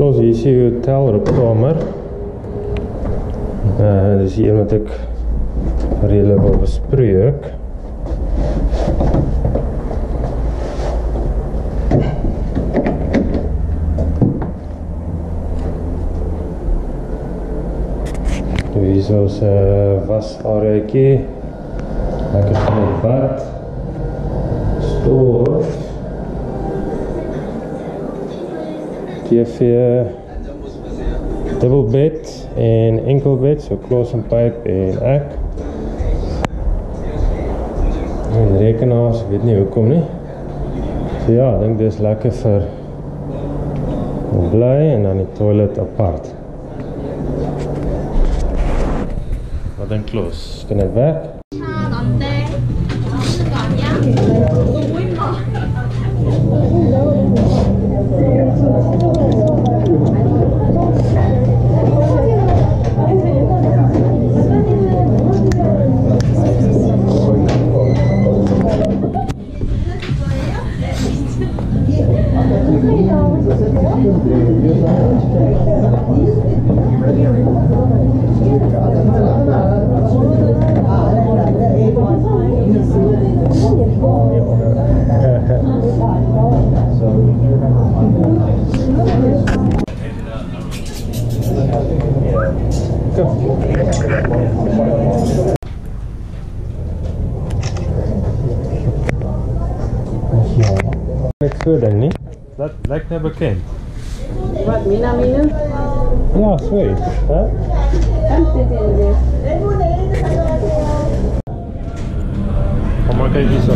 Zoals hier is die hotelkamer. Dis hier wat ek vir julle wil bespreek. Hier is ons wasareaatjie. Lekker van die bad. Stoof. TV, double bed en enkel bed, so Klaas en Pyp en ek. En rekenaars, ek weet nie hoekom nie. So ja, ek dink dit is lekker vir bly en dan die toilet apart. Wat dink Klaas? Kan dit werk? Net so ding nie. Dat lijkt net bekend. Wat, Minamino? Ja, sorry. Hè? Kom maar, kijk hier zo.